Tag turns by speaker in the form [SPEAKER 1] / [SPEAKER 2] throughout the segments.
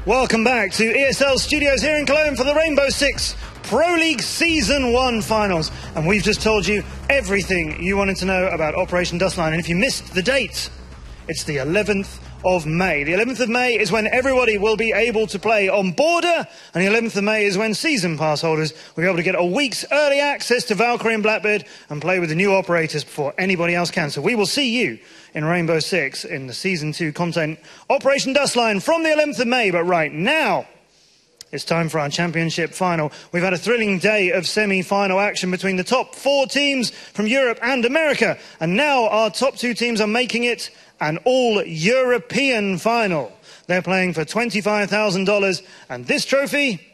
[SPEAKER 1] Welcome back to ESL Studios here in Cologne for the Rainbow Six Pro League Season 1 Finals. And we've just told you everything you wanted to know about Operation Dustline. And if you missed the date, it's the 11th of May. The 11th of May is when everybody will be able to play on Border, and the 11th of May is when season pass holders will be able to get a week's early access to Valkyrie and Blackbird and play with the new operators before anybody else can. So we will see you in Rainbow Six in the Season 2 content Operation Dustline from the 11th of May. But right now, it's time for our championship final. We've had a thrilling day of semi-final action between the top 4 teams from Europe and America. And now our top 2 teams are making it an all-European final. They're playing for $25,000 and this trophy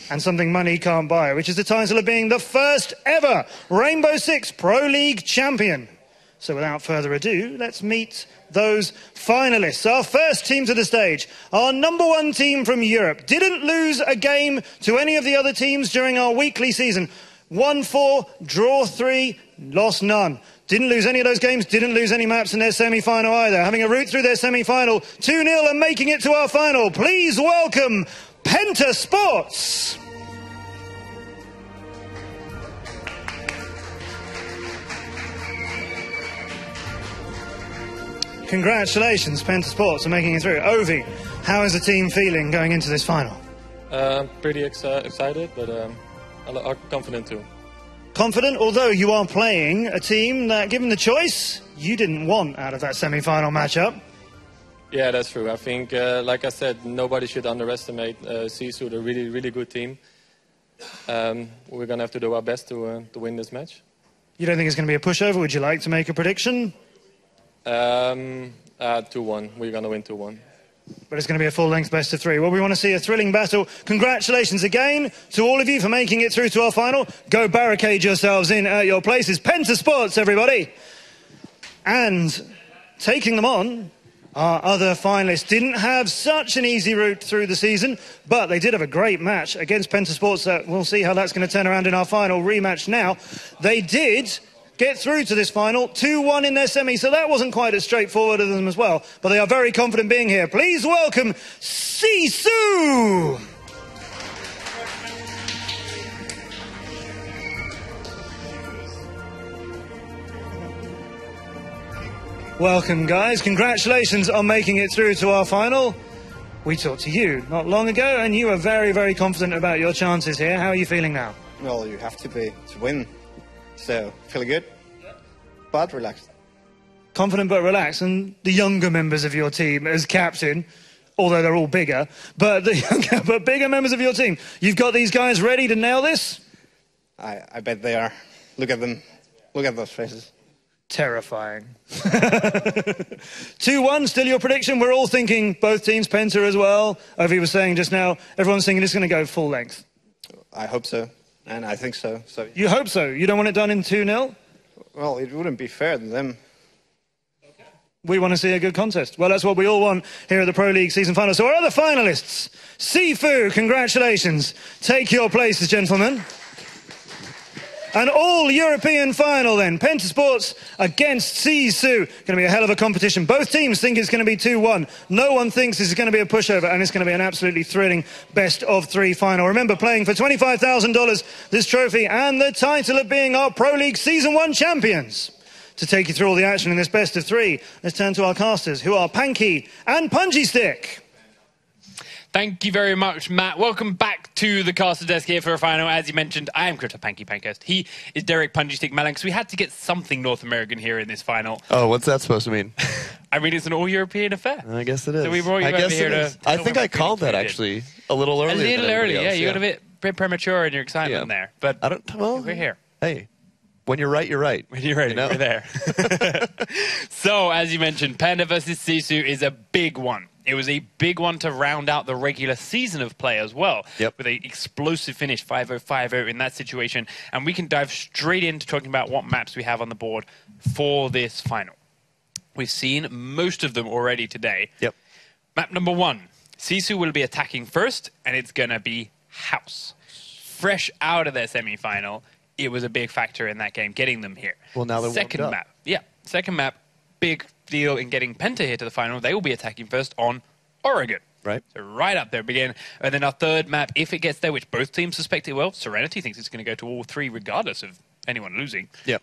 [SPEAKER 1] and something money can't buy, which is the title of being the first ever Rainbow Six Pro League champion. So without further ado, let's meet those finalists. Our first team to the stage, our #1 team from Europe. Didn't lose a game to any of the other teams during our weekly season. Won 4, draw 3, lost none. Didn't lose any of those games, didn't lose any maps in their semi-final either. Having a route through their semi-final, 2-0 and making it to our final. Please welcome Penta Sports. Congratulations, Penta Sports, on making it through. Ovi, how is the team feeling going into this final?
[SPEAKER 2] Pretty excited, but I'm confident too.
[SPEAKER 1] Confident, although you are playing a team that, given the choice, you didn't want out of that semi-final matchup.
[SPEAKER 2] Yeah, that's true. I think, like I said, nobody should underestimate GIFU, a really, really good team. We're going to have to do our best to win this match.
[SPEAKER 1] You don't think it's going to be a pushover? Would you like to make a prediction?
[SPEAKER 2] 2-1. We're going to win 2-1.
[SPEAKER 1] But it's going to be a full-length best of 3. Well, we want to see a thrilling battle. Congratulations again to all of you for making it through to our final. Go barricade yourselves in at your places. Penta Sports, everybody. And taking them on, our other finalists didn't have such an easy route through the season, but they did have a great match against Penta Sports. We'll see how that's going to turn around in our final rematch now. They did get through to this final, 2-1 in their semi, so that wasn't quite as straightforward as them as well. But they are very confident being here. Please welcome GIFU! Welcome, guys. Congratulations on making it through to our final. We talked to you not long ago, and you were very, very confident about your chances here. How are you feeling now?
[SPEAKER 3] Well, you have to be to win. So, feeling good, but relaxed.
[SPEAKER 1] Confident but relaxed, and the younger members of your team as captain, although they're all bigger, but the younger but bigger members of your team, you've got these guys ready to nail this?
[SPEAKER 3] I bet they are. Look at them. Look at those faces.
[SPEAKER 1] Terrifying. 2-1, still your prediction? We're all thinking both teams, Penta as well. Ovi was saying just now, everyone's thinking it's going to go full length.
[SPEAKER 3] I hope so. And I think so.
[SPEAKER 1] You hope so? You don't want it done in 2-0?
[SPEAKER 3] Well, it wouldn't be fair to them.
[SPEAKER 1] We want to see a good contest. Well, that's what we all want here at the Pro League season final. So our other finalists, GIFU, congratulations. Take your places, gentlemen. An all-European final then. Penta Sports against GIFU. Going to be a hell of a competition. Both teams think it's going to be 2-1. No one thinks this is going to be a pushover, and it's going to be an absolutely thrilling best-of-3 final. Remember, playing for $25,000, this trophy, and the title of being our Pro League Season 1 champions. To take you through all the action in this best-of-3, let's turn to our casters, who are Panky and Punchy Stick.
[SPEAKER 4] Thank you very much, Matt. Welcome back to the caster desk here for a final. As you mentioned, I am Critter Panky Pancast. He is Derek Punchy Stick Malan, because we had to get something North American here in this final.
[SPEAKER 5] Oh, what's that supposed to mean?
[SPEAKER 4] I mean, it's an all-European affair.
[SPEAKER 5] I guess it is.
[SPEAKER 4] So we brought you over here to...
[SPEAKER 5] I think I called that, actually, a little earlier.
[SPEAKER 4] A little early, yeah. You got a bit premature in your excitement there. But
[SPEAKER 5] I don't, well,
[SPEAKER 4] we're here.
[SPEAKER 5] Hey. When you're right, you're right.
[SPEAKER 4] When you're ready, you know? We're there. So, as you mentioned, Penta versus GIFU is a big one. It was a big one to round out the regular season of play as well, with an explosive finish, 5-0-5-0 in that situation. And we can dive straight into talking about what maps we have on the board for this final. We've seen most of them already today. Map number 1, GIFU will be attacking first, and it's going to be House. Fresh out of their semi-final, it was a big factor in that game, getting them here.
[SPEAKER 5] Well, now they're
[SPEAKER 4] second
[SPEAKER 5] warmed up.
[SPEAKER 4] map. Second map, big deal in getting Penta here to the final. They will be attacking first on Oregon.
[SPEAKER 5] Right.
[SPEAKER 4] So right up there begin. And then our third map, if it gets there, which both teams suspect it will, Serenity thinks it's going to go to all three regardless of anyone losing.
[SPEAKER 5] Yep.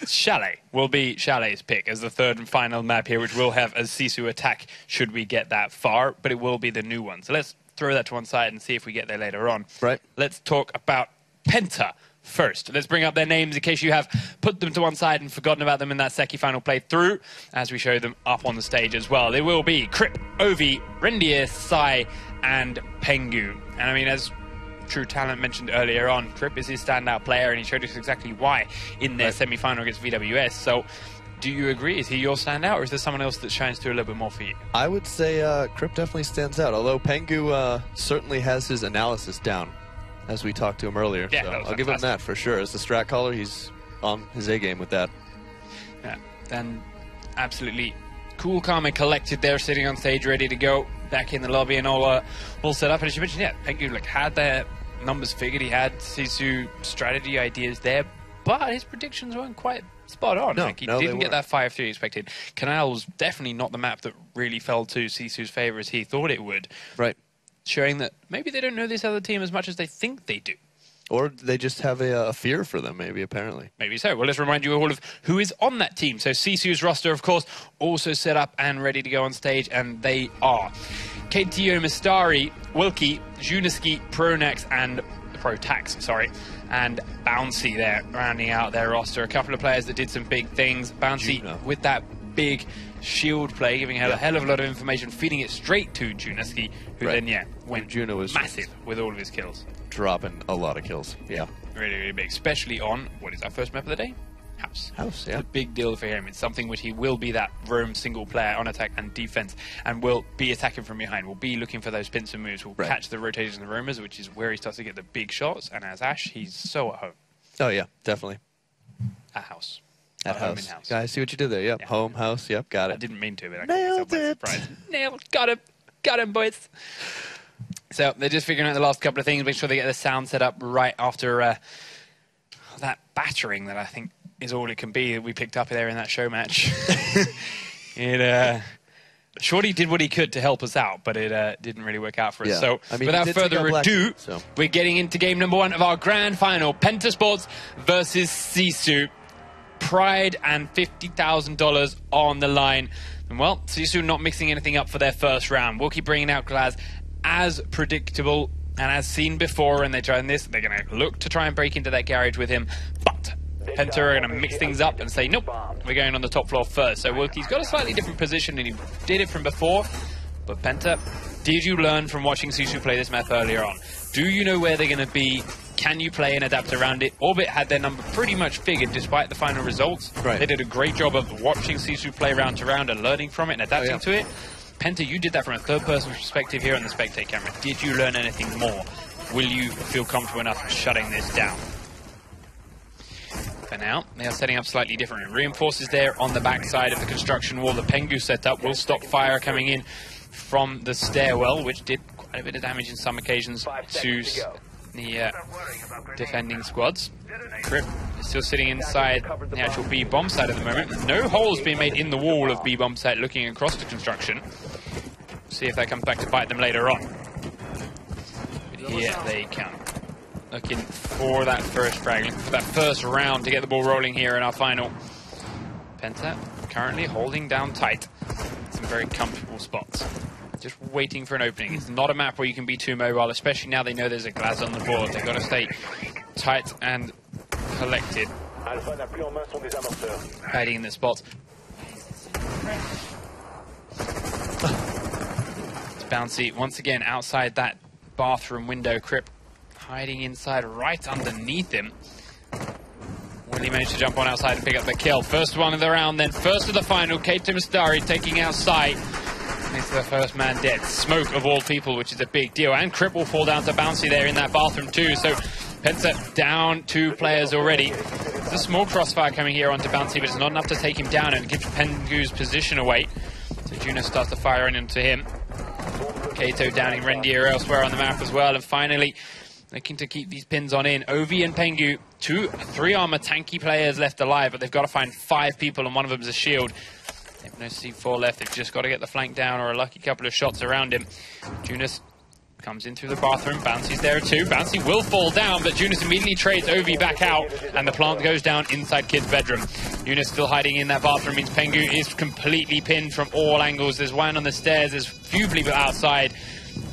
[SPEAKER 4] Chalet will be Chalet's pick as the third and final map here, which will have a Sisu attack should we get that far, but it will be the new one. So let's throw that to one side and see if we get there later on.
[SPEAKER 5] Right.
[SPEAKER 4] Let's talk about Penta first. Let's bring up their names in case you have put them to one side and forgotten about them in that semi-final playthrough, as we show them up on the stage as well. They will be Krip, Ovi, Rendier, Sai, and Pengu. And I mean, as True Talent mentioned earlier on, Krip is his standout player, and he showed us exactly why in their semi-final against VWS. So, do you agree? Is he your standout, or is there someone else that shines through a little bit more for you?
[SPEAKER 5] I would say Krip definitely stands out, although Pengu certainly has his analysis down, as we talked to him earlier.
[SPEAKER 4] Yeah,
[SPEAKER 5] so
[SPEAKER 4] that was
[SPEAKER 5] I'll give him
[SPEAKER 4] fantastic.
[SPEAKER 5] that for sure. As the strat caller, he's on his A-game with that.
[SPEAKER 4] Yeah, and absolutely cool, calm, and collected there, sitting on stage, ready to go, back in the lobby and all set up. And as you mentioned, yeah, Pengu had their numbers figured. He had Sisu strategy ideas there, but his predictions weren't quite spot on.
[SPEAKER 5] No,
[SPEAKER 4] He
[SPEAKER 5] no, they
[SPEAKER 4] didn't get
[SPEAKER 5] weren't.
[SPEAKER 4] that 5-3 expected. Canal was definitely not the map that really fell to Sisu's favor as he thought it would,
[SPEAKER 5] Right.
[SPEAKER 4] showing that maybe they don't know this other team as much as they think they do.
[SPEAKER 5] Or they just have a fear for them, maybe, apparently.
[SPEAKER 4] Maybe so. Well, let's remind you all of who is on that team. So Sisu's roster, of course, also set up and ready to go on stage, and they are KTO Mistari, Wilkie, Juniski, Pronax, and and Bouncy there, rounding out their roster. A couple of players that did some big things. Bouncy
[SPEAKER 5] Juno.
[SPEAKER 4] with that big shield play, giving her a hell of a lot of information, feeding it straight to Juniski, who
[SPEAKER 5] Right.
[SPEAKER 4] then, went
[SPEAKER 5] Juno was
[SPEAKER 4] massive with all of his kills.
[SPEAKER 5] Dropping a lot of kills. Yeah.
[SPEAKER 4] Really, really big, especially on, what is our first map of the day? House.
[SPEAKER 5] House, yeah.
[SPEAKER 4] It's a big deal for him. It's something which he will be that roam single player on attack and defense, and will be attacking from behind. Will be looking for those pincer moves. Will
[SPEAKER 5] Right.
[SPEAKER 4] catch the rotations and the roamers, which is where he starts to get the big shots. And as Ash, he's so at home.
[SPEAKER 5] Oh, yeah, definitely.
[SPEAKER 4] At house.
[SPEAKER 5] At
[SPEAKER 4] home
[SPEAKER 5] house.
[SPEAKER 4] in house.
[SPEAKER 5] Guys, see what you did there. Yep.
[SPEAKER 4] Yeah.
[SPEAKER 5] Home, house. Yep, got
[SPEAKER 4] I
[SPEAKER 5] it.
[SPEAKER 4] didn't mean to, but I
[SPEAKER 5] Nailed
[SPEAKER 4] caught myself
[SPEAKER 5] it.
[SPEAKER 4] by surprise. Nailed. Got him, boys. So they're just figuring out the last couple of things. Make sure they get the sound set up right after that battering that I think is all it can be that we picked up there in that show match. Shorty did what he could to help us out, but it didn't really work out for us.
[SPEAKER 5] Yeah.
[SPEAKER 4] So
[SPEAKER 5] I mean,
[SPEAKER 4] without
[SPEAKER 5] he did take
[SPEAKER 4] further
[SPEAKER 5] out Black
[SPEAKER 4] ado,
[SPEAKER 5] Sheep, so.
[SPEAKER 4] we're getting into game number 1 of our grand final, Penta Sports versus Sisu. Pride and $50,000 on the line. And well, Sisu not mixing anything up for their first round. We'll keep bringing out Glaz as predictable and as seen before, and they're trying this. They're going to look to try and break into that garage with him, but Penta are going to mix things up and say, nope, we're going on the top floor first. So Wilkie's got a slightly different position than he did it from before. But Penta, did you learn from watching Sisu play this map earlier on? Do you know where they're going to be? Can you play and adapt around it? Orbit had their number pretty much figured despite the final results.
[SPEAKER 5] Right.
[SPEAKER 4] They did a great job of watching Sisu play round to round and learning from it and adapting to it. Penta, you did that from a third-person perspective here on the spectate camera. Did you learn anything more? Will you feel comfortable enough shutting this down? For now, they are setting up slightly different. Reinforces there on the backside of the construction wall. The Pengu setup will stop fire coming in from the stairwell, which did quite a bit of damage in some occasions to the defending squads. Krip is still sitting inside the actual B-bomb site at the moment. No holes being made in the wall of B-bomb site looking across the construction. See if that comes back to bite them later on. But here they come. Looking for that first frag, looking for that first round to get the ball rolling here in our final. Penta currently holding down tight. Some very comfortable spots. Just waiting for an opening. It's not a map where you can be too mobile, especially now they know there's a Glaz on the board. They've got to stay tight and collected. Hiding in the spots. It's Bouncy once again outside that bathroom window. Krip hiding inside right underneath him. Willie managed to jump on outside and pick up the kill. First one of the round, then first of the final. Keita Mistari taking out Sai. Makes the first man dead. Smoke of all people, which is a big deal. And Krip will fall down to Bouncy there in that bathroom too. So Penta down 2 players already. There's a small crossfire coming here onto Bouncy, but it's not enough to take him down and give Pengu's position away. So Juno starts to fire into him. Kato downing Rendier elsewhere on the map as well. And finally, looking to keep these pins on in. Ovi and Pengu, 3 armor tanky players left alive, but they've got to find 5 people, and one of them is a shield. They have no C4 left. They've just got to get the flank down or a lucky couple of shots around him. Junis comes in through the bathroom. Bouncy's there too. Bouncy will fall down, but Junis immediately trades Ovi back out, and the plant goes down inside Kid's bedroom. Junis still hiding in that bathroom means Pengu is completely pinned from all angles. There's one on the stairs, there's few people outside,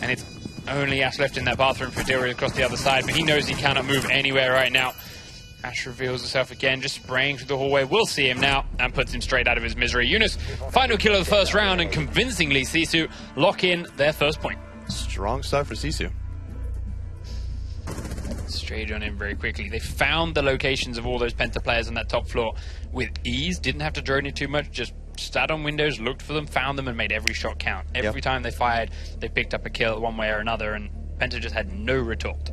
[SPEAKER 4] and it's only Ash left in that bathroom for Dilroy across the other side, but he knows he cannot move anywhere right now. Ash reveals herself again, just spraying through the hallway. We'll see him now, and puts him straight out of his misery. Junis, final kill of the first round, and convincingly Sisu lock in their first point.
[SPEAKER 5] Strong start for Sisu.
[SPEAKER 4] Straight on in very quickly. They found the locations of all those Penta players on that top floor with ease. Didn't have to drone it too much. Just sat on windows, looked for them, found them, and made every shot count. Every time they fired, they picked up a kill one way or another, and Penta just had no retort.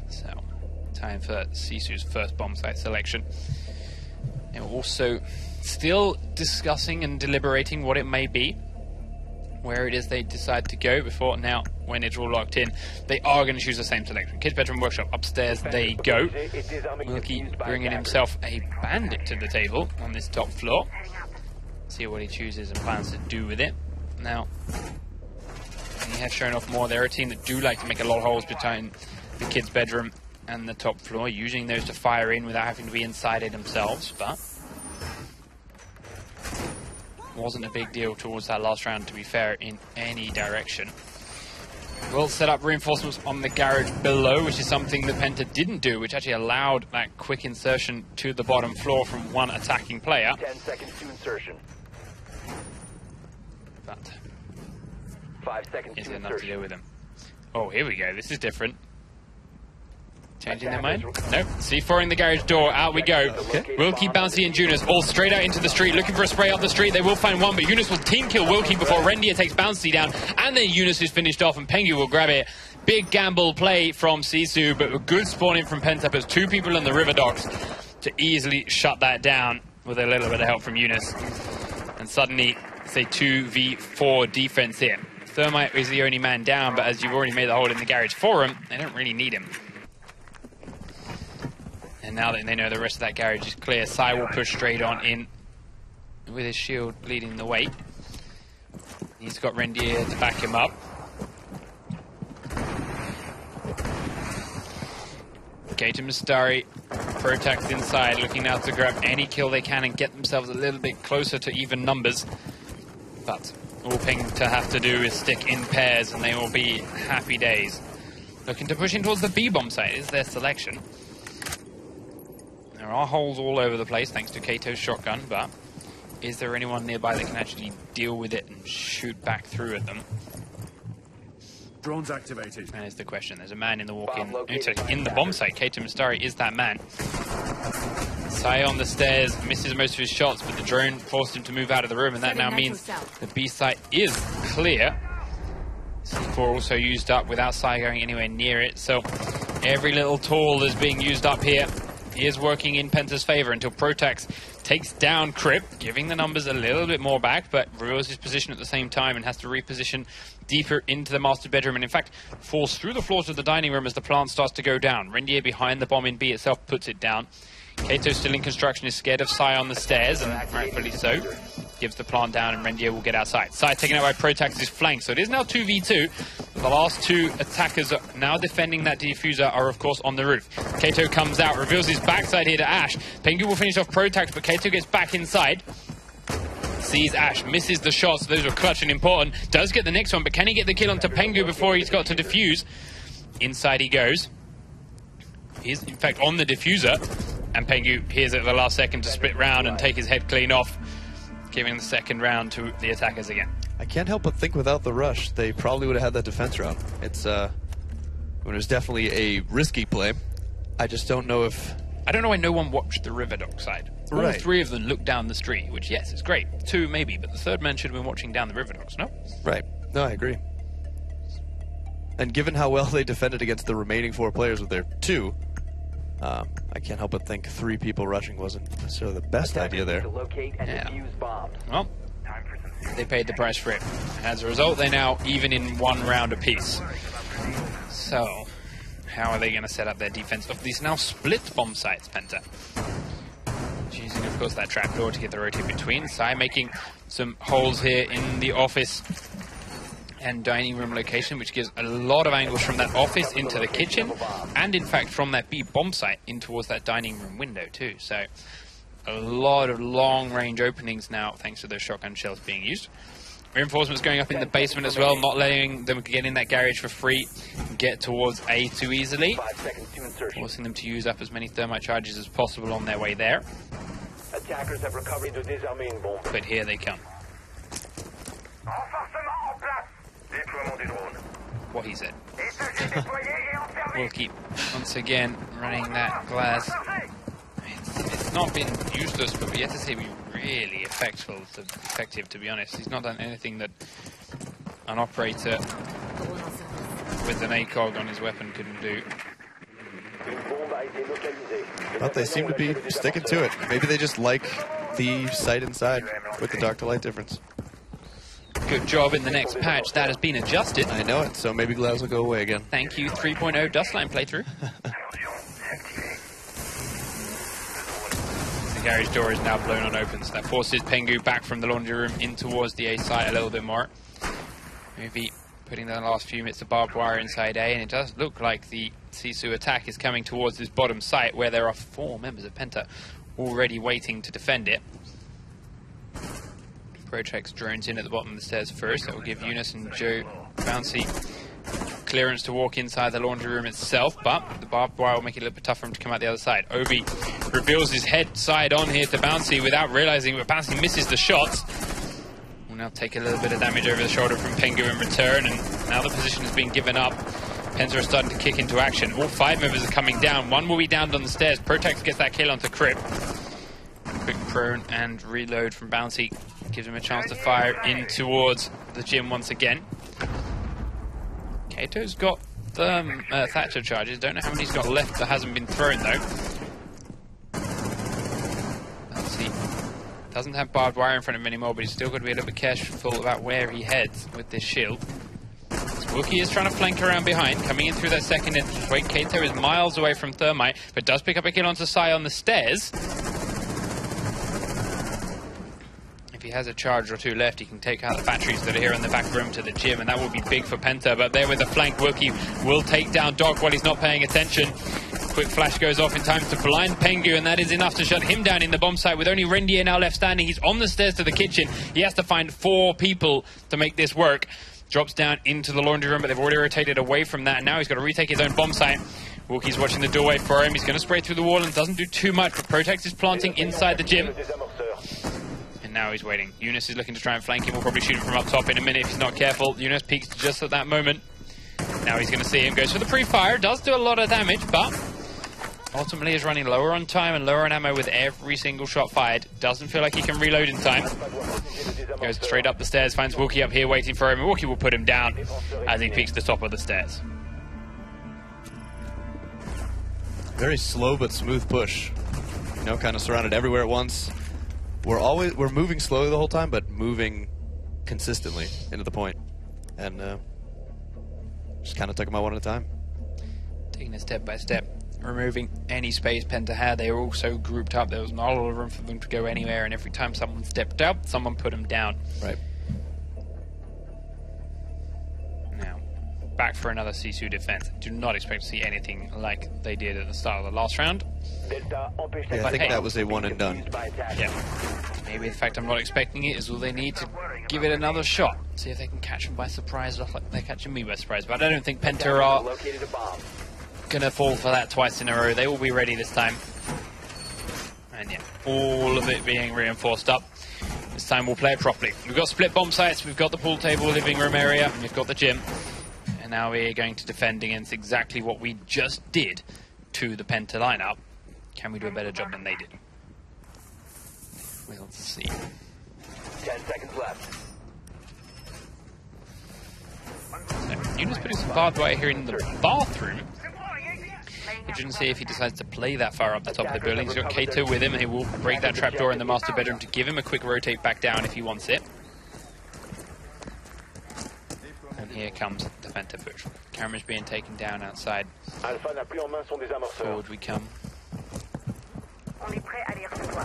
[SPEAKER 4] So, time for Sisu's first bomb site selection. They're also still discussing and deliberating what it may be, where it is they decide to go before now. When it's all locked in, they are going to choose the same selection. Kid's bedroom workshop, upstairs they go. Wilkie bringing himself a bandit to the table on this top floor. See what he chooses and plans to do with it. Now, he has shown off more. They're a team that do like to make a lot of holes between the Kid's bedroom and the top floor, using those to fire in without having to be inside it themselves, but wasn't a big deal towards that last round, to be fair, in any direction. We'll set up reinforcements on the garage below, which is something that Penta didn't do, which actually allowed that quick insertion to the bottom floor from one attacking player.
[SPEAKER 6] 10 seconds to insertion.
[SPEAKER 4] But
[SPEAKER 6] 5 seconds
[SPEAKER 4] is
[SPEAKER 6] to
[SPEAKER 4] it enough to
[SPEAKER 6] insertion.
[SPEAKER 4] deal with him? Oh, here we go. This is different. Changing their mind? Nope. C4ing the garage door. Out we go. Wilkie, Bouncy, and Junis all straight out into the street, looking for a spray up the street. They will find one, but Junis will team kill Wilkie before Rendia takes Bouncy down, and then Junis is finished off, and Pengu will grab it. Big gamble play from Sisu, but a good spawning from Penta. There's two people in the river docks to easily shut that down with a little bit of help from Junis. And suddenly, it's a 2v4 defense here. Thermite is the only man down, but as you've already made the hole in the garage for him, they don't really need him. And now that they know the rest of that garage is clear, Sai will push straight on in with his shield leading the way. He's got Rendier to back him up. Keita Mistari, Protax inside, looking now to grab any kill they can and get themselves a little bit closer to even numbers. But all Penta have to do is stick in pairs and they will be happy days. Looking to push in towards the B-bomb site is their selection. There are holes all over the place thanks to Kato's shotgun, but is there anyone nearby that can actually deal with it and shoot back through at them?
[SPEAKER 7] Drones activated.
[SPEAKER 4] That is the question. There's a man in the in the bomb site. Keita Mistari is that man. Sai on the stairs misses most of his shots, but the drone forced him to move out of the room, and that now means the B site is clear. C4 also used up without Sai going anywhere near it, so every little tool is being used up here. He is working in Penta's favor until Protax takes down Crip, giving the numbers a little bit more back, but reveals his position at the same time and has to reposition deeper into the master bedroom, and in fact falls through the floors of the dining room as the plant starts to go down. Rendier behind the bomb in B itself puts it down. Kato still in construction is scared of Sai on the stairs, and rightfully so. Gives the plant down, and Rendier will get outside. Sai taken out by Protax's flank, so it is now 2v2. The last two attackers are now defending that diffuser are, of course, on the roof. Kato comes out, reveals his backside here to Ash. Pengu will finish off Protax, but Kato gets back inside. Sees Ash, misses the shots. Those were clutch and important. Does get the next one, but can he get the kill onto Pengu before he's got to defuse? Inside he goes. He's, in fact, on the diffuser. And Pengu hears at the last second to split round and take his head clean off, giving the second round to the attackers again.
[SPEAKER 5] I can't help but think without the rush, they probably would have had that defense round. It was definitely a risky play. I just don't know if...
[SPEAKER 4] I don't know why no one watched the river dock side. All
[SPEAKER 5] Right.
[SPEAKER 4] three of them looked down the street, which, yes, is great. Two, maybe, but the third man should have been watching down the river docks, no?
[SPEAKER 5] Right. No, I agree. And given how well they defended against the remaining four players with their two, I can't help but think three people rushing wasn't necessarily the best idea there.
[SPEAKER 6] To locate and
[SPEAKER 4] Yeah.
[SPEAKER 6] defuse bombs.
[SPEAKER 4] Well, they paid the price for it. As a result, they're now even in one round apiece. So, how are they going to set up their defense of these now split bomb sites, Penta? Using, of course, that trapdoor to get the rotate between. Sai making some holes here in the office and dining room location, which gives a lot of angles from that office into the kitchen, and in fact from that B bomb site in towards that dining room window too. So a lot of long range openings now thanks to those shotgun shells being used. Reinforcements going up in the basement as well, not letting them get in that garage for free, get towards A too easily, forcing them to use up as many thermite charges as possible on their way there.
[SPEAKER 6] Attackers have recovered the désarming bomb.
[SPEAKER 4] But here they come. What he said. We'll keep once again running that glass. It's not been useless, but we have to say, be really effective, to be honest. He's not done anything that an operator with an ACOG on his weapon couldn't do.
[SPEAKER 5] But they seem to be sticking to it. Maybe they just like the sight inside with the dark to light difference.
[SPEAKER 4] Good job in the next patch. That has been adjusted.
[SPEAKER 5] I know it, so maybe glass will go away again.
[SPEAKER 4] Thank you, 3.0 Dustline playthrough. The garage door is now blown on open, so that forces Pengu back from the laundry room in towards the A site a little bit more. Maybe putting the last few minutes of barbed wire inside A, and it does look like the Sisu attack is coming towards this bottom site where there are 4 members of Penta already waiting to defend it. Protex drones in at the bottom of the stairs first. That will give Eunice and Joe Bouncy clearance to walk inside the laundry room itself, but the barbed wire will make it a little bit tougher for him to come out the other side. Obi reveals his head side on here to Bouncy without realizing, but Bouncy misses the shots. Will now take a little bit of damage over the shoulder from Pengu in return, and now the position has been given up. Penta are starting to kick into action. All 5 members are coming down. One will be downed on the stairs. Protex gets that kill onto Crip. Quick prone and reload from Bouncy gives him a chance to fire in towards the gym once again. Kato's got the Thatcher charges. Don't know how many he's got left that hasn't been thrown though. Bouncy doesn't have barbed wire in front of him anymore, but he's still got to be a little bit careful about where he heads with this shield. Wookie is trying to flank around behind, coming in through that second entrance way. Kato is miles away from Thermite, but does pick up a kill onto Sai on the stairs. If he has a charge or 2 left, he can take out the batteries that are here in the back room to the gym, and that will be big for Penta. But there with the flank, Wookie will take down Doc while he's not paying attention. Quick flash goes off in time to blind Pengu, and that is enough to shut him down in the bomb site. With only Rendier now left standing, he's on the stairs to the kitchen. He has to find 4 people to make this work. Drops down into the laundry room, but they've already rotated away from that. Now he's got to retake his own bomb site. Wookie's watching the doorway for him. He's going to spray through the wall and doesn't do too much, but Protex is planting inside the gym. And now he's waiting. Eunice is looking to try and flank him. We'll probably shoot him from up top in a minute if he's not careful. Eunice peeks just at that moment. Now he's going to see him. Goes for the pre-fire. Does do a lot of damage, but ultimately is running lower on time and lower on ammo with every single shot fired. Doesn't feel like he can reload in time. Goes straight up the stairs, finds Wookie up here waiting for him, and Wookie will put him down as he peeks the top of the stairs.
[SPEAKER 5] Very slow but smooth push. You know, kind of surrounded everywhere at once. We're moving slowly the whole time, but moving consistently into the point. And just kind of took them out one at a time.
[SPEAKER 4] Taking it step by step. Removing any space Penta had. They were all so grouped up, there was not a lot of room for them to go anywhere, and every time someone stepped up, someone put them down.
[SPEAKER 5] Right.
[SPEAKER 4] Now, back for another Sisu defense. Do not expect to see anything like they did at the start of the last round.
[SPEAKER 5] Yeah, I think that was a one and done.
[SPEAKER 4] Yeah. Maybe the fact I'm not expecting it is all they need to give it another shot. See if they can catch them by surprise, like they're catching me by surprise. But I don't think Penta are gonna fall for that twice in a row. They will be ready this time. And yeah, all of it being reinforced up. This time we'll play it properly. We've got split bomb sites, we've got the pool table living room area, and we've got the gym. And now we're going to defend against exactly what we just did to the Penta lineup. Can we do a better job than they did? We'll see.
[SPEAKER 6] 10 seconds left.
[SPEAKER 4] So, Eunice putting some barbed wire here in the bathroom. Interesting to see if he decides to play that far up the top of the building. He's got Kato with him, and he will break that trapdoor in the master bedroom to give him a quick rotate back down if he wants it. And here comes the Penta push. Camera's being taken down outside. Forward we come.
[SPEAKER 8] On est prêt à les recevoir.
[SPEAKER 4] Here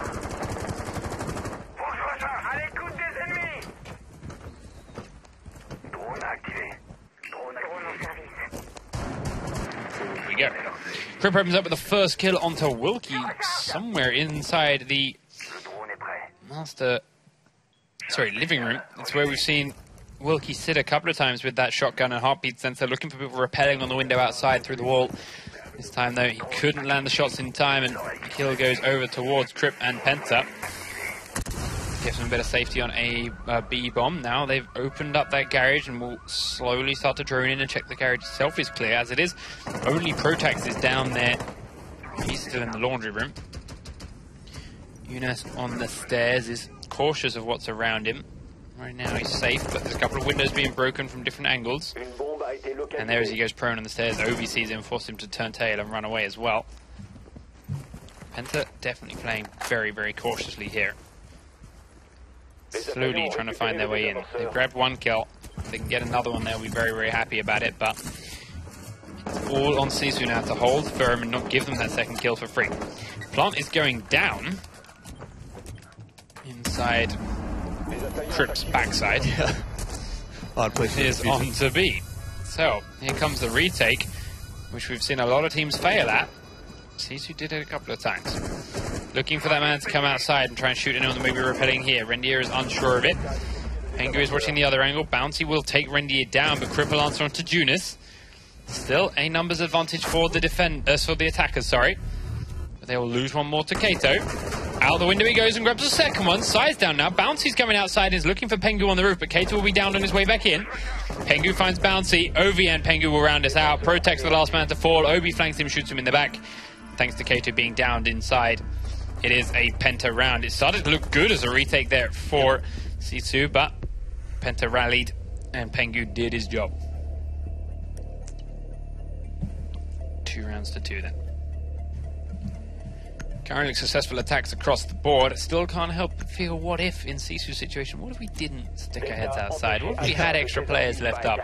[SPEAKER 4] we go. Crip opens up with the first kill onto Wilkie somewhere inside the living room. It's where we've seen Wilkie sit a couple of times with that shotgun and heartbeat sensor, looking for people rappelling on the window outside through the wall. This time, though, he couldn't land the shots in time, and the kill goes over towards Crip and Penta. Gives them a bit of safety on a B bomb. Now they've opened up that garage and will slowly start to drone in and check the garage itself is clear. As it is, only Protax is down there. He's still in the laundry room. Yunus on the stairs is cautious of what's around him. Right now he's safe, but there's a couple of windows being broken from different angles. And there as he goes prone on the stairs, Ovi sees him, forces him to turn tail and run away as well. Penta definitely playing very, very cautiously here. Slowly trying to find their way in. They've grabbed one kill. If they can get another one, they'll be very, very happy about it, but it's all on Sisu now to hold firm and not give them that second kill for free. Plant is going down inside Crip's backside.
[SPEAKER 5] Odd place
[SPEAKER 4] is on to B. So, here comes the retake, which we've seen a lot of teams fail at. Sisu did it a couple of times. Looking for that man to come outside and try and shoot anyone that may be repelling here. Rendier is unsure of it. Pengu is watching the other angle. Bounty will take Rendier down, but Crip will answer onto Junis. Still a numbers advantage for the attackers, sorry. But they will lose one more to Kato. Out the window he goes and grabs the second one. Size down now. Bouncy's coming outside and is looking for Pengu on the roof, but Kato will be down on his way back in. Pengu finds Bouncy. Ovi and Pengu will round us out. Protects the last man to fall. Obi flanks him, shoots him in the back. Thanks to Kato being downed inside. It is a Penta round. It started to look good as a retake there for Sisu, but Penta rallied and Pengu did his job. 2 rounds to 2 then. Currently successful attacks across the board. Still can't help but feel what if in Sisu's situation. What if we didn't stick our heads outside? What if we had extra players left up?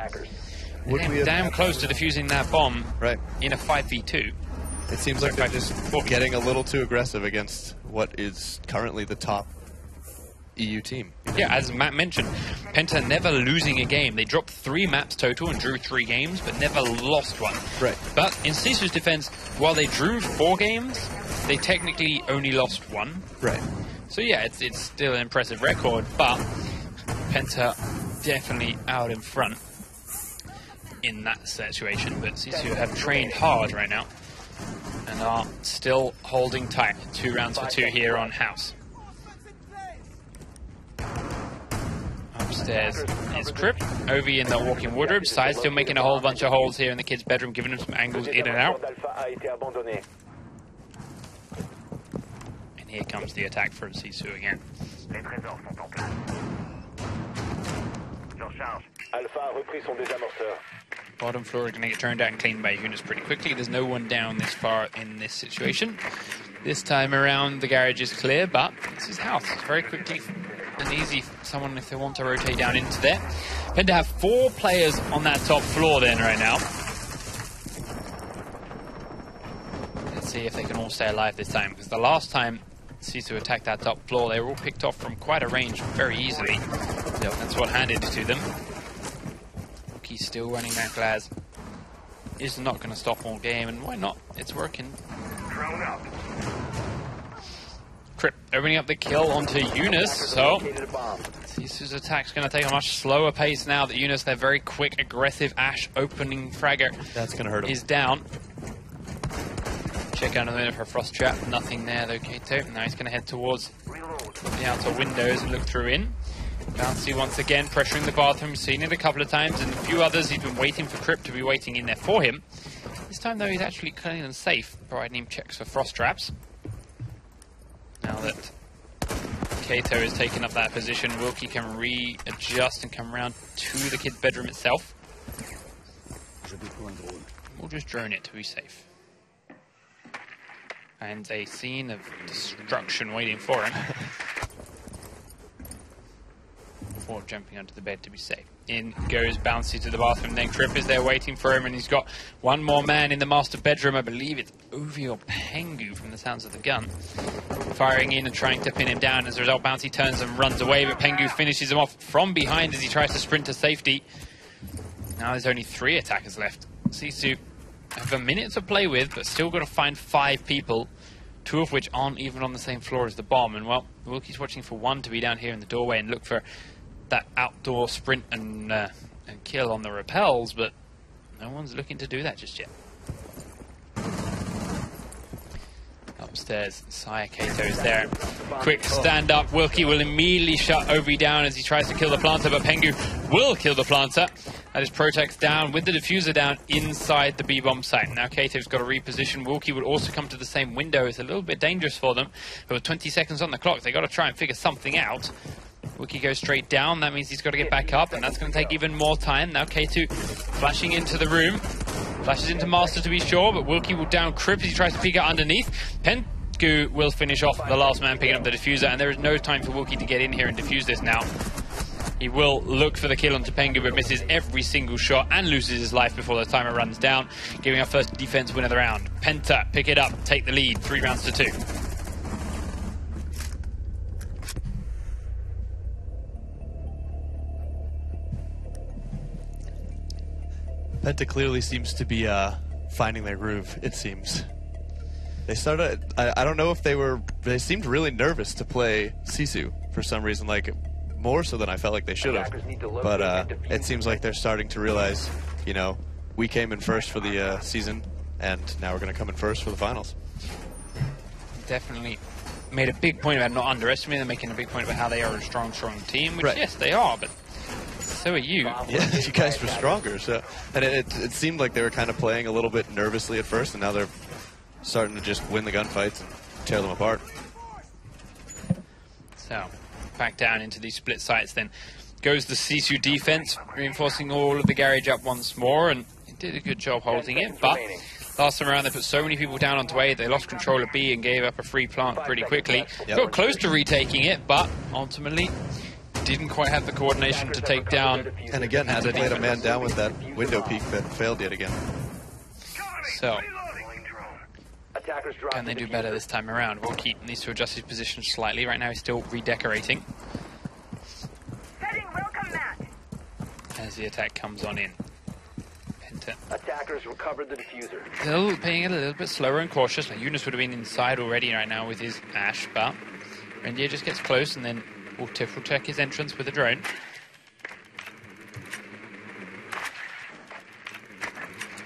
[SPEAKER 4] We're damn close to defusing that bomb in a 5v2.
[SPEAKER 5] It seems like they're just getting a little too aggressive against what is currently the top EU team.
[SPEAKER 4] Yeah, as Matt mentioned, Penta never losing a game. They dropped 3 maps total and drew 3 games, but never lost one.
[SPEAKER 5] Right.
[SPEAKER 4] But in Sisu's defense, while they drew 4 games, they technically only lost 1.
[SPEAKER 5] Right.
[SPEAKER 4] So yeah, it's still an impressive record, but Penta definitely out in front in that situation. But Sisu have trained hard right now and are still holding tight. 2 rounds for 2 here on House. Upstairs is Crip. Ovi in the walk-in wardrobe. Side still making a whole bunch of holes here in the kid's bedroom, giving him some angles in and out. And here comes the attack from Sisu again. Bottom floor is going to get turned out and cleaned by units pretty quickly. There's no one down this far in this situation. This time around, the garage is clear, but this is House. It's very quickly and easy for someone if they want to rotate down into there. Penta have 4 players on that top floor then right now. Let's see if they can all stay alive this time, because the last time Sisu attacked that top floor, they were all picked off from quite a range very easily. That's what handed it to them. He's still running that glass. Is not going to stop all game, and why not? It's working. Crip opening up the kill onto Yunus, so Sisu's attack's going to take a much slower pace now that Yunus, their very quick, aggressive Ash opening fragger,
[SPEAKER 5] that's going to hurt him.
[SPEAKER 4] Is down. Check out a minute for Frost Trap, nothing there though, Kato. Now he's going to head towards the outer windows and look through in. Bouncy once again pressuring the bathroom, seen it a couple of times, and a few others he's been waiting for Crip to be waiting in there for him. This time though he's actually clean and safe, providing him checks for frost traps. Now that Kato is taking up that position, Wilkie can readjust and come around to the kid's bedroom itself. We'll just drone it to be safe. And a scene of destruction waiting for him. before jumping under the bed to be safe. In goes Bouncy to the bathroom, then Crip is there waiting for him, and he's got one more man in the master bedroom. I believe it's Ovi or Pengu from the sounds of the gun. Firing in and trying to pin him down. As a result, Bouncy turns and runs away, but Pengu finishes him off from behind as he tries to sprint to safety. Now there's only 3 attackers left. Sisu have a minute to play with, but still got to find 5 people, 2 of which aren't even on the same floor as the bomb. And, well, Wilkie's watching for one to be down here in the doorway and look for that outdoor sprint and kill on the repels, but no one's looking to do that just yet. Upstairs, Saya Kato is there. Quick stand up. Wilkie will immediately shut Ovi down as he tries to kill the planter, but Pengu will kill the planter. That is Protex down with the diffuser down inside the B-bomb site. Now Kato's got to reposition. Wilkie would also come to the same window. It's a little bit dangerous for them. But with 20 seconds on the clock, they've got to try and figure something out. Wilkie goes straight down. That means he's got to get back up, and that's going to take even more time. Now K2 flashing into the room. Flashes into Master to be sure, but Wilkie will down Crip as he tries to peek out underneath. Pengu will finish off the last man picking up the diffuser, and there is no time for Wilkie to get in here and defuse this now. He will look for the kill onto Pengu, but misses every single shot and loses his life before the timer runs down, giving our first defense win of the round. Penta, pick it up, take the lead, 3 rounds to 2.
[SPEAKER 5] Penta clearly seems to be finding their groove, it seems. They started, I don't know if they seemed really nervous to play Sisu for some reason, like more so than I felt like they should have. But it seems like they're starting to realize, you know, we came in first for the season, and now we're going to come in first for the finals.
[SPEAKER 4] Definitely made a big point about not underestimating them, making a big point about how they are a strong team, which
[SPEAKER 5] right.
[SPEAKER 4] Yes, they are, but so are you.
[SPEAKER 5] Yeah, you guys were stronger. So, and it seemed like they were kind of playing a little bit nervously at first, and now they're starting to just win the gunfights and tear them apart.
[SPEAKER 4] So, back down into these split sites then. Goes the Sisu defense, reinforcing all of the garage up once more, and it did a good job holding it, but last time around they put so many people down onto A, they lost control of B and gave up a free plant pretty quickly.
[SPEAKER 5] Yep.
[SPEAKER 4] Got close to retaking it, but ultimately didn't quite have the coordination to take down.
[SPEAKER 5] And again, had to play a man down with that window peek that failed yet again.
[SPEAKER 4] So, can they do better this time around? Wilkie needs to adjust his position slightly. Right now he's still redecorating as the attack comes on in. Penta.
[SPEAKER 6] Attackers recovered the diffuser.
[SPEAKER 4] Still being a little bit slower and cautious. Like Yunus would have been inside already right now with his Ash, but Rendier just gets close and then will check his entrance with a drone.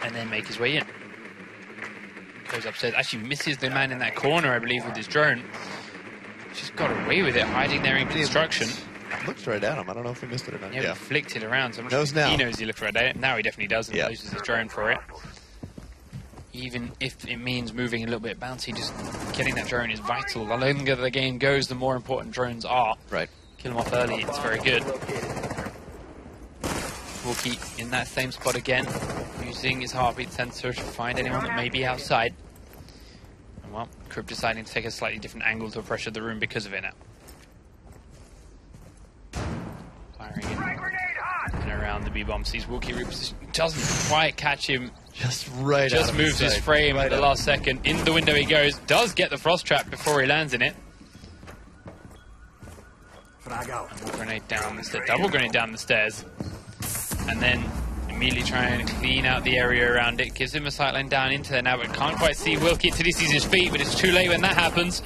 [SPEAKER 4] And then make his way in. Goes upstairs. Actually misses the man in that corner, I believe, with his drone. Just got away with it, hiding there in construction.
[SPEAKER 5] Looks right at him. I don't know if he missed it or not.
[SPEAKER 4] Yeah,
[SPEAKER 5] Yeah.
[SPEAKER 4] flicked it around. So I'm not
[SPEAKER 5] Knows
[SPEAKER 4] sure if
[SPEAKER 5] now.
[SPEAKER 4] he knows he looked right at it. Now he definitely does and
[SPEAKER 5] Yeah.
[SPEAKER 4] loses his drone for it. Even if it means moving a little bit bouncy, just getting that drone is vital. The longer the game goes, the more important drones are.
[SPEAKER 5] Right.
[SPEAKER 4] Kill him off early, it's very good. Wilkie in that same spot again, using his heartbeat sensor to find anyone that may be outside. And well, Crip deciding to take a slightly different angle to pressure the room because of it now. Firing in and around the B-bomb, sees Wilkie reposition, doesn't quite catch him.
[SPEAKER 5] Just right
[SPEAKER 4] Just
[SPEAKER 5] out
[SPEAKER 4] moves his frame
[SPEAKER 5] right
[SPEAKER 4] at the last second. In the window he goes, does get the frost trap before he lands in it. Grenade down the stairs, double grenade down the stairs. And then immediately trying to clean out the area around it. Gives him a sightline down into there now, but can't quite see Wilkie until he sees his feet, but it's too late when that happens.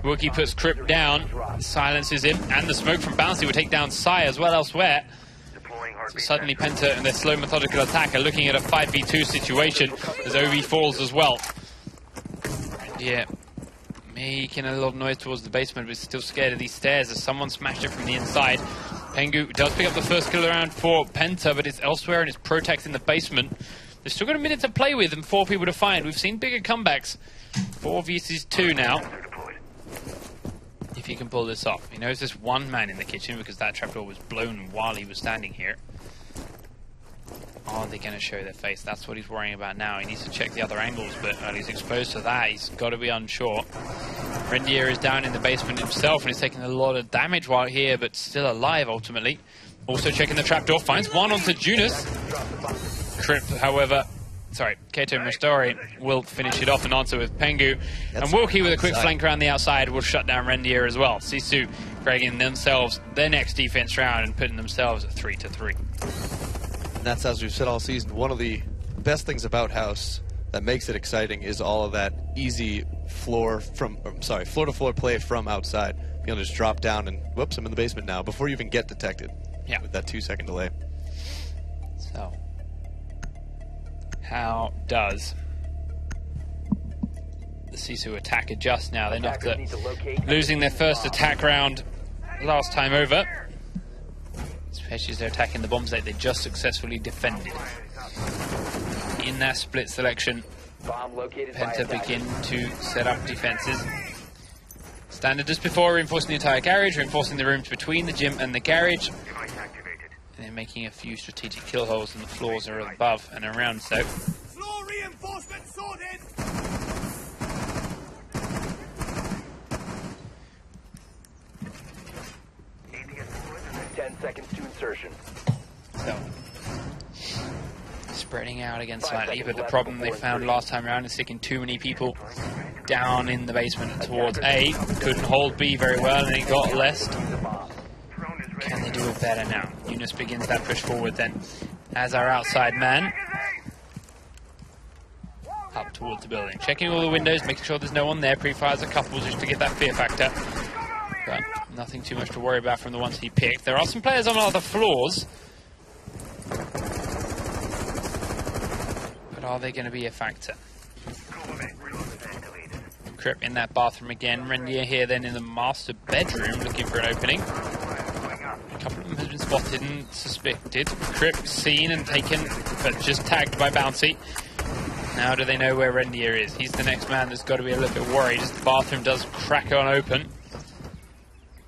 [SPEAKER 4] Wilkie puts Crip down, silences him, and the smoke from Bouncy will take down Sai as well elsewhere. So suddenly Penta and their slow methodical attack are looking at a 5v2 situation as Ovi falls as well. Yeah, making a lot of noise towards the basement, but still scared of these stairs as someone smashed it from the inside. Pengu does pick up the first kill around for Penta, but it's elsewhere and it's Protex in the basement. They've still got a minute to play with and 4 people to find. We've seen bigger comebacks. 4 vs 2 now. If he can pull this off. He knows there's one man in the kitchen because that trapdoor was blown while he was standing here. are they going to show their face? That's what he's worrying about now. He needs to check the other angles, but while he's exposed to that, he's got to be unsure. Rendier is down in the basement himself, and he's taking a lot of damage while here, but still alive ultimately. Also checking the trapdoor, finds one onto Junis. Crip, however, sorry, Kato Mustori will finish it off and answer with Pengu. And Wilkie with a quick flank around the outside will shut down Rendier as well. Sisu creating themselves their next defense round and putting themselves at 3-3.
[SPEAKER 5] And that's, as we've said all season, one of the best things about House that makes it exciting is all of that easy floor to floor play from outside. Being able to just drop down and, whoops, I'm in the basement now, before you even get detected.
[SPEAKER 4] Yeah.
[SPEAKER 5] With that 2-second delay.
[SPEAKER 4] So, how does the Sisu attack adjust now? Then after losing their first attack round last time over, especially as they're attacking the bomb site they just successfully defended. In that split selection, Penta begin to set up defenses. Standard just before, reinforcing the entire garage, reinforcing the rooms between the gym and the garage. And then making a few strategic kill holes in the floors or above and around so.
[SPEAKER 7] Floor reinforcement sorted!
[SPEAKER 6] 10 seconds to insertion.
[SPEAKER 4] So, spreading out again slightly, but the problem they found last time around is sticking too many people down in the basement towards A. Couldn't hold B very well, and it got less. Can they do it better now? Eunice begins that push forward then as our outside man. Up towards the building. Checking all the windows, making sure there's no one there. Pre-fires a couple just to get that fear factor. But nothing too much to worry about from the ones he picked. There are some players on other floors. But are they going to be a factor? Crip in that bathroom again. Rendier here then in the master bedroom looking for an opening. A couple of them has been spotted and suspected. Crip seen and taken, but just tagged by Bouncy. Now do they know where Rendier is? He's the next man that's got to be a little bit worried as the bathroom does crack on open.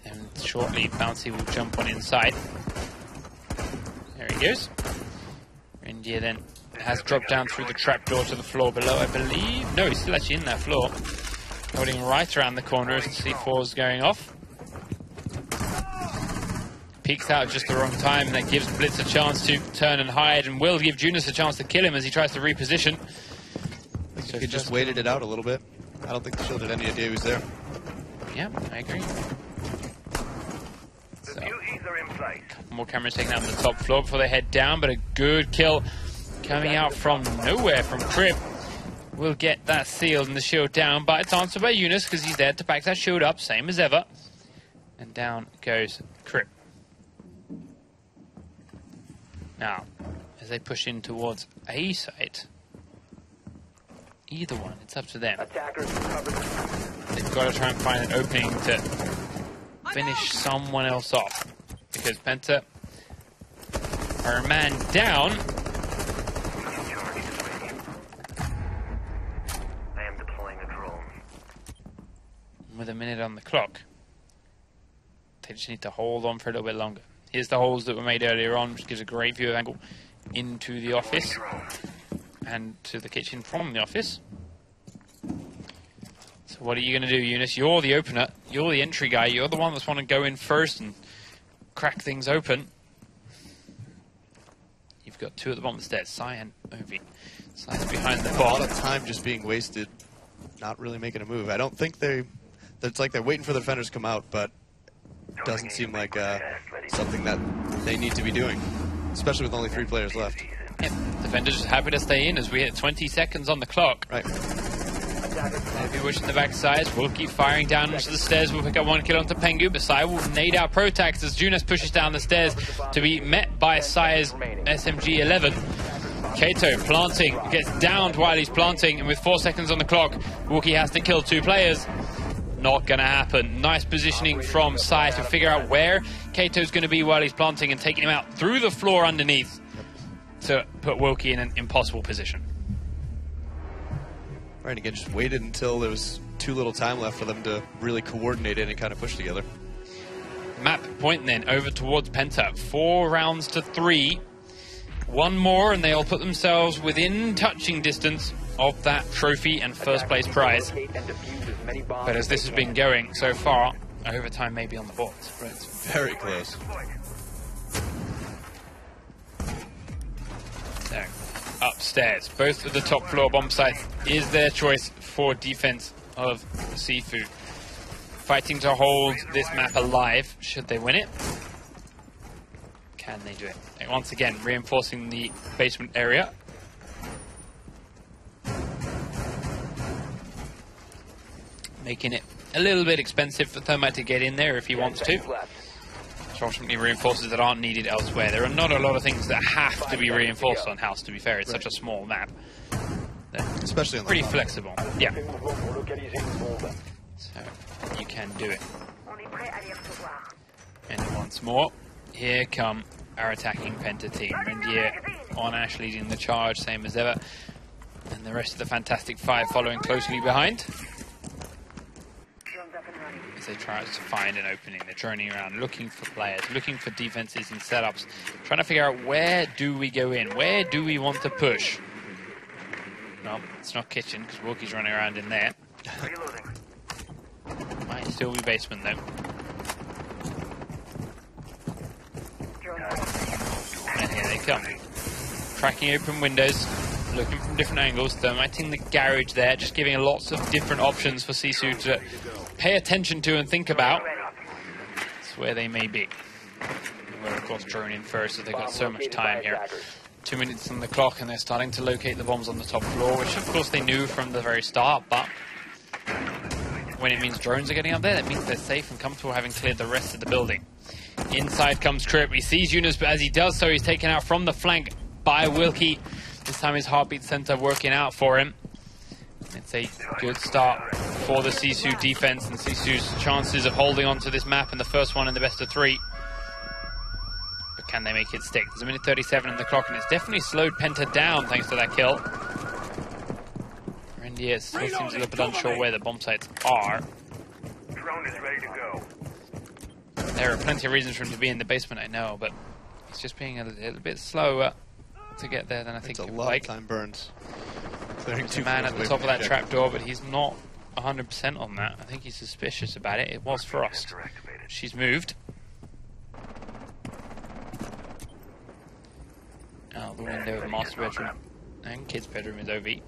[SPEAKER 4] And shortly Bouncy will jump on inside. There he goes. Rendier then has dropped down through the trapdoor to the floor below, I believe. No, he's still actually in that floor. Holding right around the corner as C4 is going off. Peeks out at just the wrong time. That gives Blitz a chance to turn and hide, and will give Junis a chance to kill him as he tries to reposition.
[SPEAKER 5] I think he just waited it out a little bit. I don't think the Shield had any idea he was there.
[SPEAKER 4] Yeah, I agree. So, a couple more cameras taken out on the top floor before they head down, but a good kill coming out from nowhere from Crib. Will get that sealed and the shield down, but it's answered by Eunice because he's there to back that shield up, same as ever. And down goes Crip. Now, as they push in towards A site, either one, it's up to them. They've got to try and find an opening to finish someone else off. Because Penta are a man down. With a minute on the clock, they just need to hold on for a little bit longer. Here's the holes that were made earlier on, which gives a great view of angle into the office and to the kitchen from the office. So what are you going to do, Eunice? You're the opener. You're the entry guy. You're the one that's want to go in first and crack things open. You've got two at the bottom of the stairs. Sai and Ovi. Sai's behind the
[SPEAKER 5] A lot of time just being wasted, not really making a move. I don't think it's like they're waiting for the defenders to come out, but it doesn't seem like something that they need to be doing, especially with only 3 players left.
[SPEAKER 4] Yep. Defenders are happy to stay in as we hit 20 seconds on the clock.
[SPEAKER 5] Right.
[SPEAKER 4] Maybe wishing the backside. We'll keep firing down into the stairs. We'll pick up 1 kill onto Pengu, but Sai will nade out Protax as Junis pushes down the stairs to be met by Sai's SMG-11. Kato planting, gets downed while he's planting, and with 4 seconds on the clock, Wookie has to kill 2 players. Not going to happen. Nice positioning from Sai to figure out where Kato's going to be while he's planting and taking him out through the floor underneath to put Wilkie in an impossible position.
[SPEAKER 5] Right, again, just waited until there was too little time left for them to really coordinate it and kind of push together.
[SPEAKER 4] Map point then over towards Penta. 4 rounds to 3. One more, and they'll put themselves within touching distance of that trophy and first place prize. But as this has been going so far, overtime may be on the board.
[SPEAKER 5] Right, it's very close.
[SPEAKER 4] So, upstairs, both of the top floor bomb sites is their choice for defense of GIFU. Fighting to hold this map alive, should they win it. Can they do it? And once again, reinforcing the basement area. Making it a little bit expensive for Thermite to get in there if he wants to. Which ultimately reinforces that aren't needed elsewhere. There are not a lot of things that have to be reinforced on House, to be fair. It's such a small map.
[SPEAKER 5] Especially on the
[SPEAKER 4] pretty
[SPEAKER 5] top.
[SPEAKER 4] flexible. Yeah. So you can do it. And once more, here come our attacking Penta team. Rendier on Ash leading the charge, same as ever. And the rest of the Fantastic Five following closely behind. As they try to find an opening, they're droning around, looking for players, looking for defenses and setups, trying to figure out where do we go in, where do we want to push. No, it's not kitchen, because Wilkie's running around in there. Might still be basement, though. And here they come. Cracking open windows, looking from different angles, thermiting the garage there, just giving lots of different options for GIFU to pay attention to and think about. That's where they may be. We're, of course, droning first, as they've got so much time here. 2 minutes on the clock, and they're starting to locate the bombs on the top floor, which, of course, they knew from the very start, but when it means drones are getting up there, that means they're safe and comfortable having cleared the rest of the building. Inside comes Crip. He sees Yunus, but as he does so, he's taken out from the flank by Wilkie. This time his heartbeat sensor working out for him. It's a good start for the GIFU defense and GIFU's chances of holding on to this map and the first one in the best of three. But can they make it stick? There's a minute 37 on the clock, and it's definitely slowed Penta down thanks to that kill. Rendier still seems a little bit unsure where the bomb sites are.
[SPEAKER 6] Drone is ready to go.
[SPEAKER 4] There are plenty of reasons for him to be in the basement, I know, but he's just being a little bit slower to get there than I think
[SPEAKER 5] It's a
[SPEAKER 4] he would
[SPEAKER 5] lot
[SPEAKER 4] like.
[SPEAKER 5] of time burns. Clearing
[SPEAKER 4] There's a man at the top of that trapdoor, but he's not 100% on that. I think he's suspicious about it. It was Frost. She's moved. Out the window of the master bedroom and kid's bedroom is OV.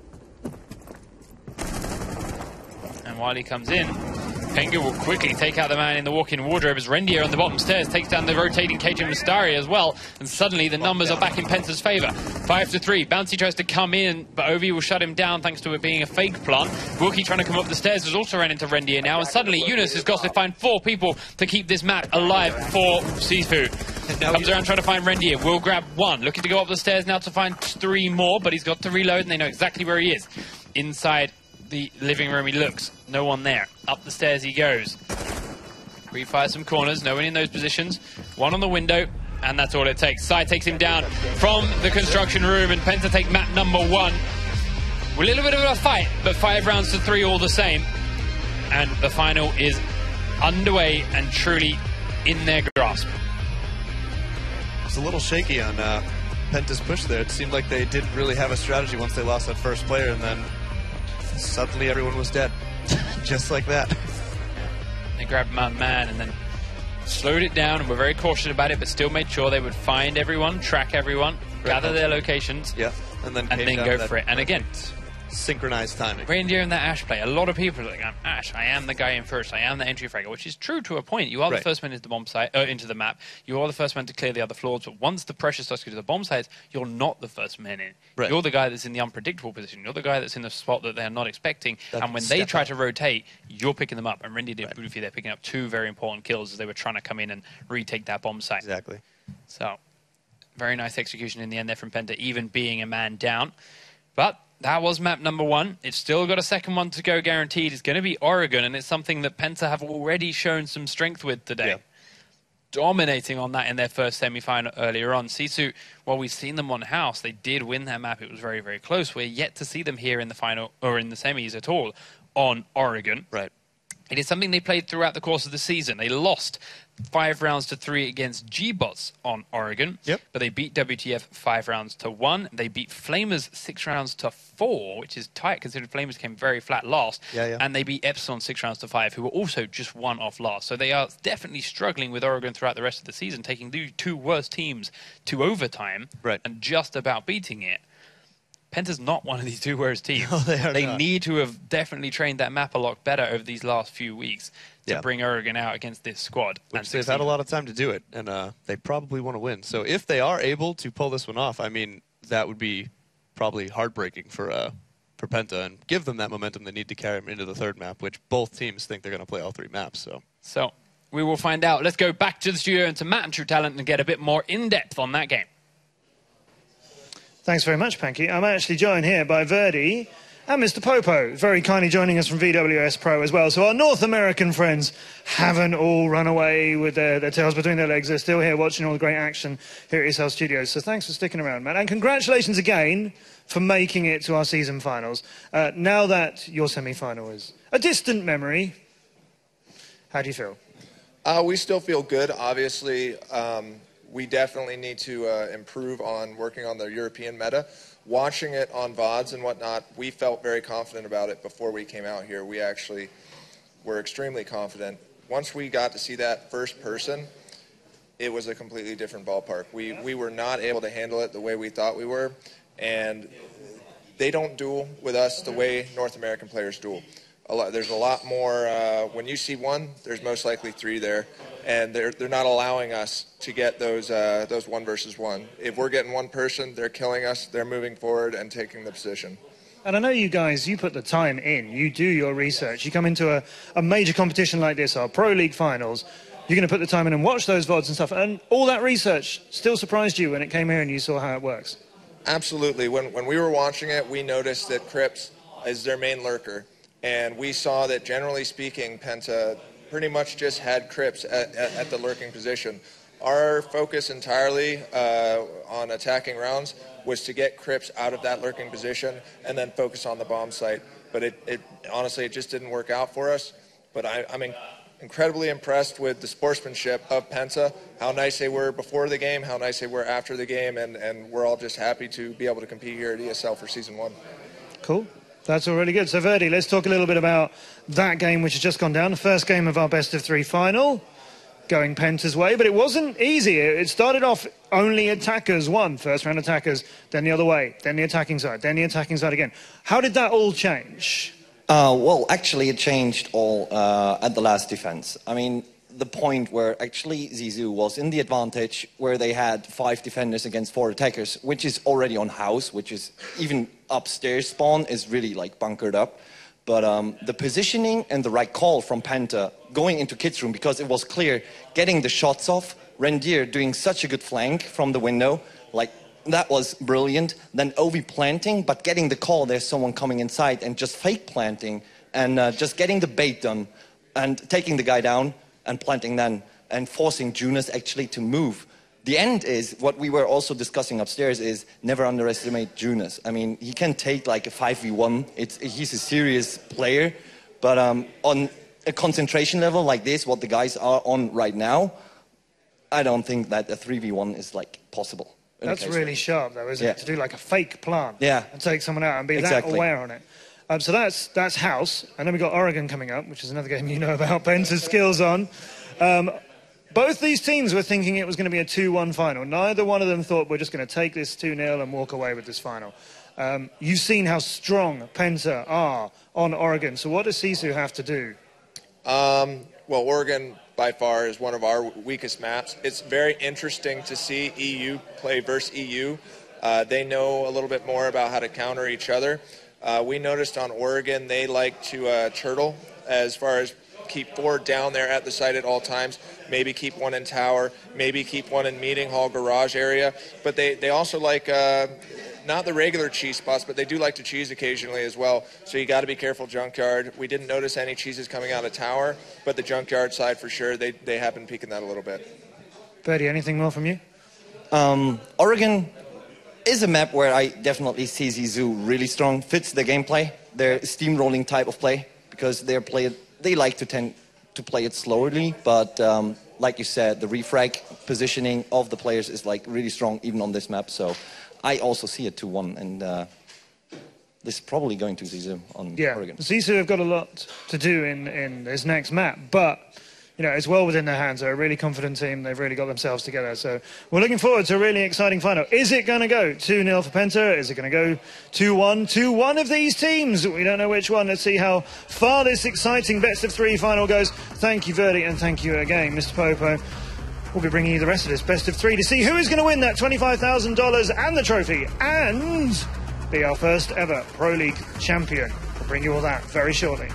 [SPEAKER 4] And while he comes in, Pengu will quickly take out the man in the walk-in wardrobe as Rendier on the bottom stairs takes down the rotating Cajun Mustari as well. And suddenly the numbers are back in Penta's favour. 5-3. Bouncy tries to come in, but Ovi will shut him down thanks to it being a fake plant. Wilkie trying to come up the stairs has also ran into Rendier now. And suddenly Yunus has got to find 4 people to keep this map alive for GIFU. Comes around trying to find Rendier. Will grab 1. Looking to go up the stairs now to find 3 more, but he's got to reload and they know exactly where he is. Inside the living room he looks. No one there. Up the stairs he goes. Refires some corners. No one in those positions. 1 on the window. And that's all it takes. Sai takes him down from the construction room. And Penta take map number 1. A little bit of a fight. But 5 rounds to 3 all the same. And the final is underway and truly in their grasp.
[SPEAKER 5] It's a little shaky on Penta's push there. It seemed like they didn't really have a strategy once they lost that first player. And then suddenly everyone was dead. Just like that.
[SPEAKER 4] They grabbed my man and then slowed it down and were very cautious about it, but still made sure they would find everyone, track everyone, gather their locations,
[SPEAKER 5] and then
[SPEAKER 4] go for it. And again,
[SPEAKER 5] synchronized timing.
[SPEAKER 4] Rendier and that Ash play. A lot of people are like, I'm Ash, I am the guy in first, I am the entry fragger, which is true to a point. You are the first man into the bomb site, into the map. You are the first man to clear the other floors, but once the pressure starts to go to the bomb sites, you're not the first man in. You're the guy that's in the unpredictable position. You're the guy that's in the spot that they're not expecting. And when they try to rotate, you're picking them up. And Rendier did beautifully. They're picking up 2 very important kills as they were trying to come in and retake that bomb site.
[SPEAKER 5] Exactly.
[SPEAKER 4] So, very nice execution in the end there from Penta, even being a man down. But that was map number 1. It's still got a second one to go guaranteed. It's going to be Oregon, and it's something that Penta have already shown some strength with today. Dominating on that in their first semi-final earlier on. GIFU, while we've seen them on House, they did win that map. It was very, very close. We're yet to see them here in the final, or in the semis at all, on Oregon. It is something they played throughout the course of the season. They lost 5 rounds to 3 against G-Bots on Oregon, but they beat WTF 5 rounds to 1. They beat Flamers 6 rounds to 4, which is tight considering Flamers came very flat last. And they beat Epsilon 6 rounds to 5, who were also just 1 off last. So they are definitely struggling with Oregon throughout the rest of the season, taking the 2 worst teams to overtime and just about beating it. Penta's not one of these 2 worst teams.
[SPEAKER 5] No, they
[SPEAKER 4] need to have definitely trained that map a lot better over these last few weeks to bring Oregon out against this squad.
[SPEAKER 5] Which they've had a lot of time to do it, and they probably want to win. So if they are able to pull this one off, I mean, that would be probably heartbreaking for Penta and give them that momentum they need to carry them into the 3rd map, which both teams think they're going to play all 3 maps.
[SPEAKER 4] So we will find out. Let's go back to the studio and to Matt and True Talent and get a bit more in-depth on that game.
[SPEAKER 1] Thanks very much, Panky. I'm actually joined here by Verdi and Mr. Popo, very kindly joining us from VWS Pro as well. So our North American friends haven't all run away with their tails between their legs. They're still here watching all the great action here at ESL Studios. So thanks for sticking around, Matt. And congratulations again for making it to our season finals. Now that your semi-final is a distant memory, how do you feel?
[SPEAKER 8] We still feel good, obviously. We definitely need to improve on working on the European meta. Watching it on VODs and whatnot, we felt very confident about it before we came out here. We actually were extremely confident. Once we got to see that first person, it was a completely different ballpark. We were not able to handle it the way we thought we were, and they don't duel with us the way North American players duel. There's a lot more, when you see 1, there's most likely 3 there, and they're not allowing us to get those 1 versus 1. If we're getting 1 person, they're killing us, they're moving forward and taking the position.
[SPEAKER 1] And I know you guys, you put the time in, you do your research, you come into a major competition like this, our Pro League finals, you're going to put the time in and watch those VODs and stuff, and all that research still surprised you when it came here and you saw how it works?
[SPEAKER 8] Absolutely. When we were watching it, we noticed that Crips is their main lurker. And we saw that, generally speaking, Penta pretty much just had Crips at the lurking position. Our focus entirely on attacking rounds was to get Crips out of that lurking position and then focus on the bomb site. But honestly, it just didn't work out for us. But I'm incredibly impressed with the sportsmanship of Penta, how nice they were before the game, how nice they were after the game, and we're all just happy to be able to compete here at ESL for Season 1.
[SPEAKER 1] Cool. That's all really good. So, Verdi, let's talk a little bit about that game which has just gone down, the first game of our best-of-3 final, going Penta's way. But it wasn't easy. It started off only attackers won, first-round attackers, then the other way, then the attacking side, then the attacking side again. How did that all change?
[SPEAKER 9] Well, actually, it changed all at the last defense. I mean, the point where actually Zizou was in the advantage, where they had 5 defenders against 4 attackers, which is already on house, which is even upstairs spawn is really like bunkered up. But the positioning and the right call from Penta going into Kid's room, because it was clear, getting the shots off, Rendier doing such a good flank from the window, like that was brilliant. Then Ovi planting, but getting the call, there's someone coming inside, and just fake planting and just getting the bait done and taking the guy down and planting then, and forcing Junas actually to move. The end is, what we were also discussing upstairs, is never underestimate Junas. I mean, he can take like a 5v1. He's a serious player, but on a concentration level like this, what the guys are on right now, I don't think that a 3v1 is like possible.
[SPEAKER 1] That's really sharp though, isn't it? To do like a fake plant and take someone out and be that aware on it. So that's House, and then we've got Oregon coming up, which is another game you know about Penta's skills on. Both these teams were thinking it was going to be a 2-1 final. Neither one of them thought we're just going to take this 2-0 and walk away with this final. You've seen how strong Penta are on Oregon, so what does Sisu have to do?
[SPEAKER 8] Well, Oregon, by far, is one of our weakest maps. It's very interesting to see EU play versus EU. They know a little bit more about how to counter each other. We noticed on Oregon they like to turtle as far as keep 4 down there at the site at all times, maybe keep 1 in tower, maybe keep 1 in meeting hall garage area. But they also like not the regular cheese spots, but they do like to cheese occasionally as well. So you got to be careful junkyard. We didn't notice any cheeses coming out of tower, but the junkyard side for sure, they have been peeking that a little bit.
[SPEAKER 1] Bertie, anything more from you?
[SPEAKER 9] Oregon is a map where I definitely see Zizou really strong, fits the gameplay, their steamrolling type of play, because they're played they like to tend to play it slowly, but like you said, the refrag positioning of the players is like really strong even on this map. So I also see it 2-1, and this is probably going to Zizou on Oregon.
[SPEAKER 1] Zizou have got a lot to do in this next map, but you know, it's well within their hands. They're a really confident team. They've really got themselves together. So we're looking forward to a really exciting final. Is it going to go 2-0 for Penta? Is it going to go 2-1 to one of these teams? We don't know which one. Let's see how far this exciting best-of-3 final goes. Thank you, Verdi, and thank you again, Mr. Popo. We'll be bringing you the rest of this best-of-3 to see who is going to win that $25,000 and the trophy and be our first ever Pro League champion. We'll bring you all that very shortly.